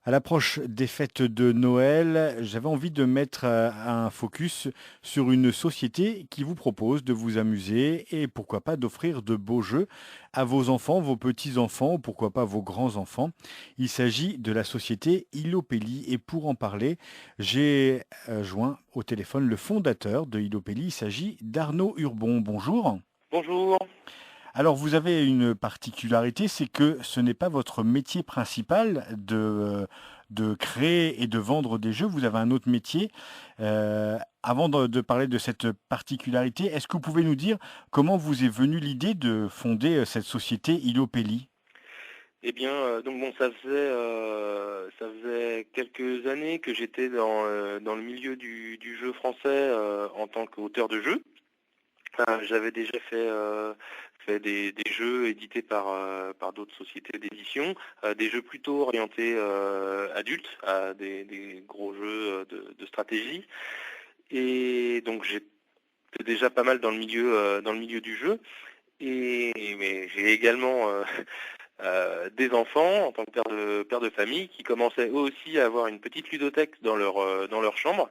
À l'approche des fêtes de Noël, j'avais envie de mettre un focus sur une société qui vous propose de vous amuser et pourquoi pas d'offrir de beaux jeux à vos enfants, vos petits-enfants ou pourquoi pas vos grands-enfants. Il s'agit de la société Ilopelli et pour en parler, j'ai joint au téléphone le fondateur de Ilopelli. Il s'agit d'Arnaud Urbon. Bonjour. Bonjour. Alors, vous avez une particularité, c'est que ce n'est pas votre métier principal de créer et de vendre des jeux. Vous avez un autre métier. Avant de parler de cette particularité, est-ce que vous pouvez nous dire comment vous est venue l'idée de fonder cette société Ilopelli? Eh bien, donc bon, ça faisait quelques années que j'étais dans le milieu du jeu français en tant qu'auteur de jeux. J'avais déjà fait des jeux édités par d'autres sociétés d'édition, des jeux plutôt orientés adultes, à des gros jeux de stratégie. Et donc j'étais déjà pas mal dans le milieu du jeu. Mais j'ai également des enfants en tant que père de famille qui commençaient eux aussi à avoir une petite ludothèque dans leur chambre.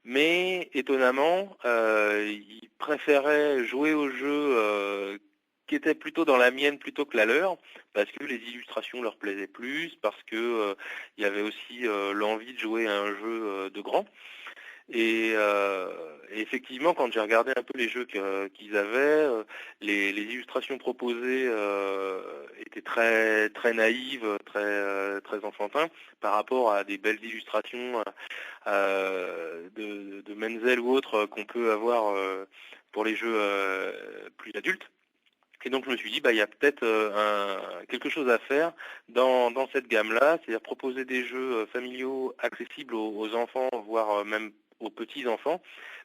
Mais étonnamment, ils préféraient jouer aux jeux qui étaient plutôt dans la mienne plutôt que la leur, parce que les illustrations leur plaisaient plus, parce que il y avait aussi l'envie de jouer à un jeu de grand. Et effectivement, quand j'ai regardé un peu les jeux qu'ils avaient, les illustrations proposées étaient très très naïves, très enfantins par rapport à des belles illustrations de Menzel ou autres qu'on peut avoir pour les jeux plus adultes. Et donc je me suis dit, bah, il y a peut-être quelque chose à faire dans cette gamme-là, c'est-à-dire proposer des jeux familiaux accessibles aux enfants, voire même aux petits-enfants,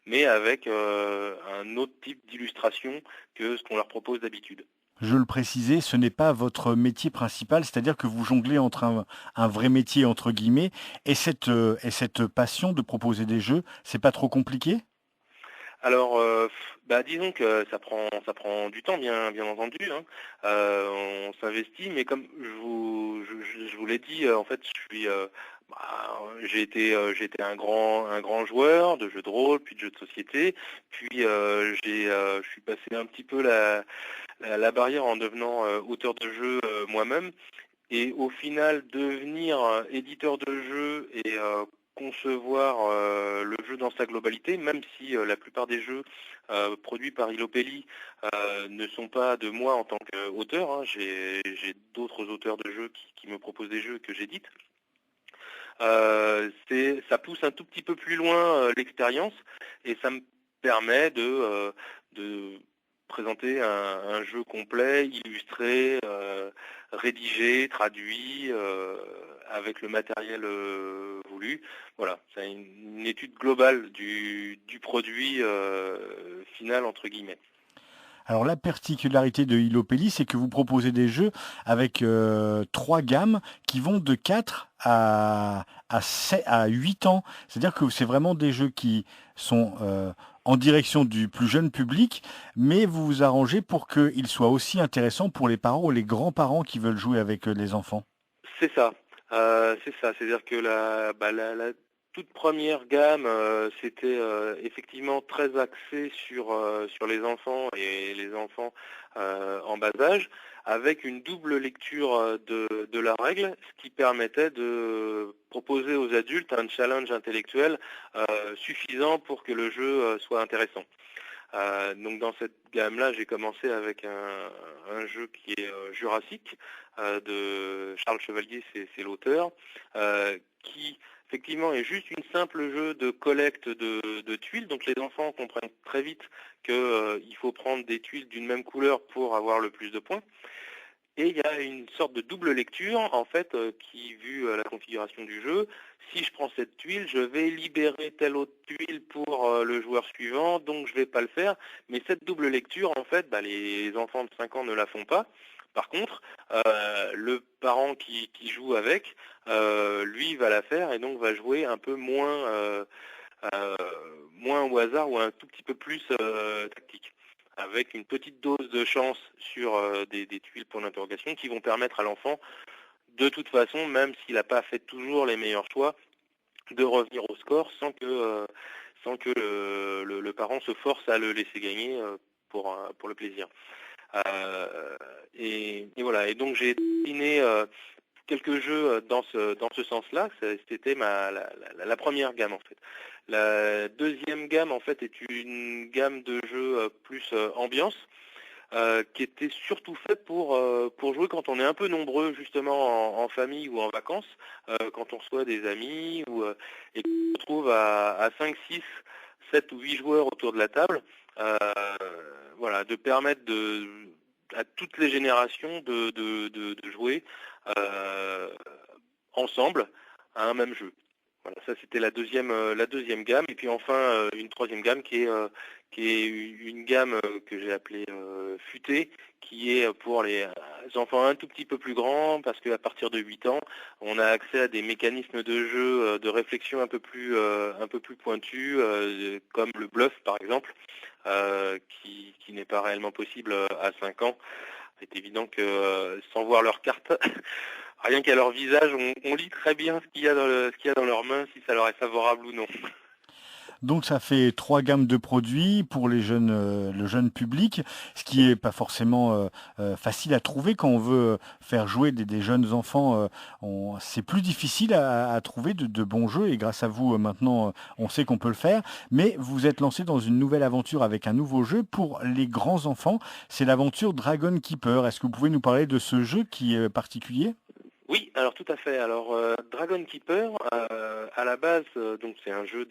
mais avec un autre type d'illustration que ce qu'on leur propose d'habitude. Je le précisais, ce n'est pas votre métier principal, c'est-à-dire que vous jonglez entre un vrai métier entre guillemets et cette passion de proposer des jeux, c'est pas trop compliqué? Alors, bah, disons que ça prend du temps, bien entendu, hein. On s'investit, mais comme je vous l'ai dit, en fait, bah, j'ai été un grand joueur de jeux de rôle, puis de jeux de société, puis je suis passé un petit peu la barrière en devenant auteur de jeux moi-même. Et au final, devenir éditeur de jeux et concevoir le jeu dans sa globalité, même si la plupart des jeux produits par Ilopelli ne sont pas de moi en tant qu'auteur, hein. J'ai d'autres auteurs de jeux qui me proposent des jeux que j'édite. Ça pousse un tout petit peu plus loin l'expérience et ça me permet de présenter un jeu complet, illustré, rédigé, traduit, avec le matériel voulu. Voilà, c'est une étude globale du produit final, entre guillemets. Alors la particularité de Ilopelli, c'est que vous proposez des jeux avec trois gammes qui vont de 4 à 8 ans. C'est-à-dire que c'est vraiment des jeux qui sont en direction du plus jeune public, mais vous vous arrangez pour qu'ils soient aussi intéressants pour les parents ou les grands-parents qui veulent jouer avec les enfants. C'est ça. C'est ça. C'est-à-dire que la toute première gamme, c'était effectivement très axé sur les enfants et les enfants en bas âge, avec une double lecture de la règle, ce qui permettait de proposer aux adultes un challenge intellectuel suffisant pour que le jeu soit intéressant. Donc dans cette gamme-là, j'ai commencé avec un jeu qui est Jurassic de Charles Chevalier, c'est l'auteur, qui effectivement est juste une simple jeu de collecte de tuiles. Donc les enfants comprennent très vite qu'il faut prendre des tuiles d'une même couleur pour avoir le plus de points. Et il y a une sorte de double lecture, en fait, qui, vu la configuration du jeu, si je prends cette tuile, je vais libérer telle autre tuile pour le joueur suivant, donc je ne vais pas le faire. Mais cette double lecture, en fait, bah, les enfants de 5 ans ne la font pas. Par contre, le parent qui joue avec, lui, va la faire et donc va jouer un peu euh, moins au hasard ou un tout petit peu plus tactique, avec une petite dose de chance sur des tuiles pour l'interrogation qui vont permettre à l'enfant de toute façon, même s'il n'a pas fait toujours les meilleurs choix, de revenir au score sans que le parent se force à le laisser gagner pour le plaisir. Et voilà. Et donc j'ai dessiné quelques jeux dans ce sens-là. C'était la première gamme en fait. La deuxième gamme en fait est une gamme de jeux plus ambiance. Qui était surtout fait pour jouer quand on est un peu nombreux justement en famille ou en vacances, quand on reçoit des amis et qu'on se retrouve à 5, 6, 7 ou 8 joueurs autour de la table, euh, voilà, de permettre à toutes les générations de jouer euh, ensemble à un même jeu. Voilà, ça c'était la deuxième gamme, et puis enfin une troisième gamme qui est une gamme que j'ai appelée futée, qui est pour les enfants un tout petit peu plus grands, parce qu'à partir de 8 ans, on a accès à des mécanismes de jeu, de réflexion un peu plus pointus, comme le bluff par exemple, qui n'est pas réellement possible à 5 ans. C'est évident que sans voir leurs cartes, rien qu'à leur visage, on lit très bien ce qu'il y a dans leurs mains, si ça leur est favorable ou non. Donc ça fait 3 gammes de produits pour le jeune public, ce qui est pas forcément facile à trouver quand on veut faire jouer des jeunes enfants. C'est plus difficile à trouver de bons jeux, et grâce à vous maintenant on sait qu'on peut le faire. Mais vous êtes lancé dans une nouvelle aventure avec un nouveau jeu pour les grands enfants. C'est l'aventure Dragon Keeper. Est-ce que vous pouvez nous parler de ce jeu qui est particulier? Oui, alors tout à fait. Alors Dragon Keeper, à la base, donc c'est un jeu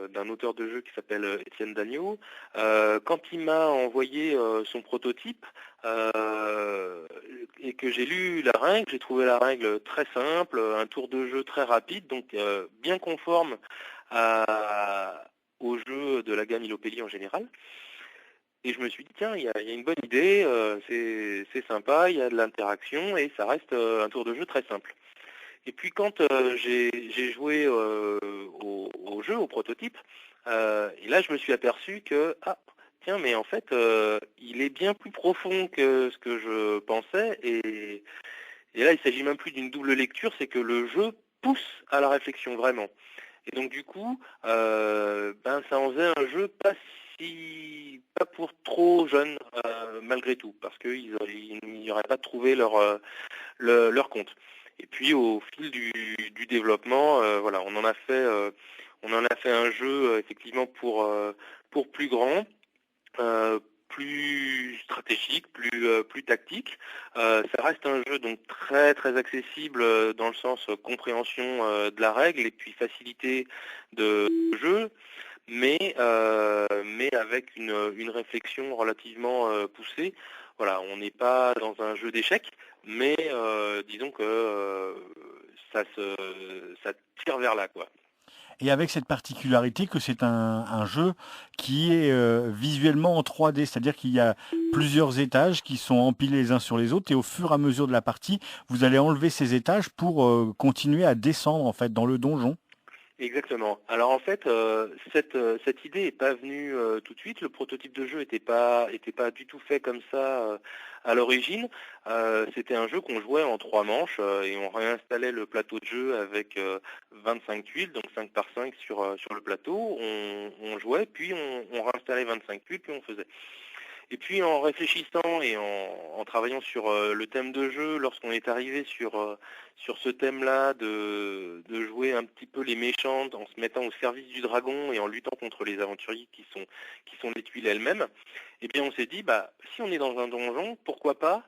d'un auteur de jeu qui s'appelle Étienne Dagneau. Quand il m'a envoyé son prototype et que j'ai lu la règle, j'ai trouvé la règle très simple, un tour de jeu très rapide, donc bien conforme au jeu de la gamme Ilopelli en général. Et je me suis dit, tiens, il y a une bonne idée, c'est sympa, il y a de l'interaction et ça reste un tour de jeu très simple. Et puis quand j'ai joué au jeu, au prototype, et là je me suis aperçu que, ah, tiens, mais en fait, il est bien plus profond que ce que je pensais. Et là, il s'agit même plus d'une double lecture, c'est que le jeu pousse à la réflexion vraiment. Et donc du coup, ça en faisait un jeu pas pour trop jeunes malgré tout, parce qu'ils n'y auraient pas trouvé leur compte. Et puis au fil du développement, voilà, on en a fait un jeu effectivement pour plus grand. Plus stratégique, plus tactique. Ça reste un jeu donc très très accessible dans le sens compréhension de la règle et puis facilité de jeu, mais avec une réflexion relativement poussée. Voilà, on n'est pas dans un jeu d'échecs, mais disons que ça tire vers là, quoi. Et avec cette particularité que c'est un jeu qui est visuellement en 3D, c'est-à-dire qu'il y a plusieurs étages qui sont empilés les uns sur les autres, et au fur et à mesure de la partie, vous allez enlever ces étages pour continuer à descendre en fait dans le donjon. Exactement. Alors en fait, cette idée n'est pas venue tout de suite. Le prototype de jeu était pas du tout fait comme ça à l'origine. C'était un jeu qu'on jouait en 3 manches et on réinstallait le plateau de jeu avec 25 tuiles, donc 5 par 5 sur le plateau. On jouait, puis on réinstallait 25 tuiles, puis on faisait. Et puis en réfléchissant et en travaillant sur le thème de jeu, lorsqu'on est arrivé sur ce thème-là de jouer un petit peu les méchants en se mettant au service du dragon et en luttant contre les aventuriers qui sont les tuiles elles-mêmes, eh bien on s'est dit, bah, si on est dans un donjon, pourquoi pas,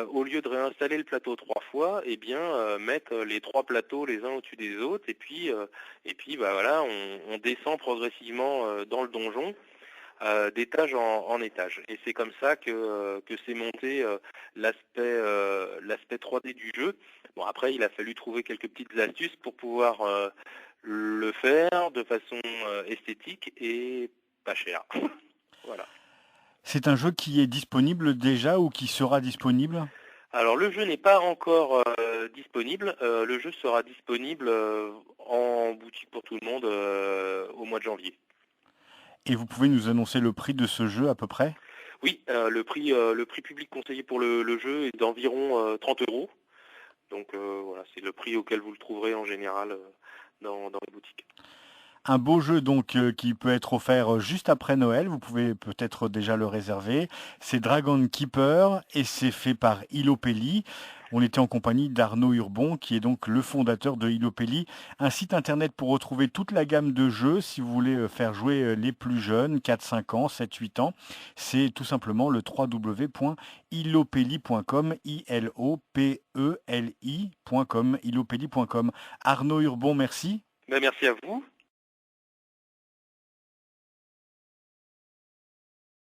au lieu de réinstaller le plateau 3 fois, eh bien mettre les 3 plateaux les uns au-dessus des autres, et puis bah, voilà, on descend progressivement dans le donjon d'étage en étage. Et c'est comme ça que s'est monté l'aspect 3D du jeu. Bon, après, il a fallu trouver quelques petites astuces pour pouvoir le faire de façon esthétique et pas cher. Voilà. C'est un jeu qui est disponible déjà ou qui sera disponible? Alors le jeu n'est pas encore disponible. Le jeu sera disponible en boutique pour tout le monde au mois de janvier. Et vous pouvez nous annoncer le prix de ce jeu à peu près? Oui, le prix public conseillé pour le jeu est d'environ 30 euros. Donc voilà, c'est le prix auquel vous le trouverez en général dans les boutiques. Un beau jeu donc qui peut être offert juste après Noël, vous pouvez peut-être déjà le réserver. C'est Dragon Keeper et c'est fait par Ilopelli. On était en compagnie d'Arnaud Urbon qui est donc le fondateur de Ilopelli, un site internet pour retrouver toute la gamme de jeux si vous voulez faire jouer les plus jeunes, 4-5 ans, 7-8 ans. C'est tout simplement le www.ilopelli.com, ilopeli.com, ilopelli.com. Arnaud Urbon, merci. Ben, merci à vous.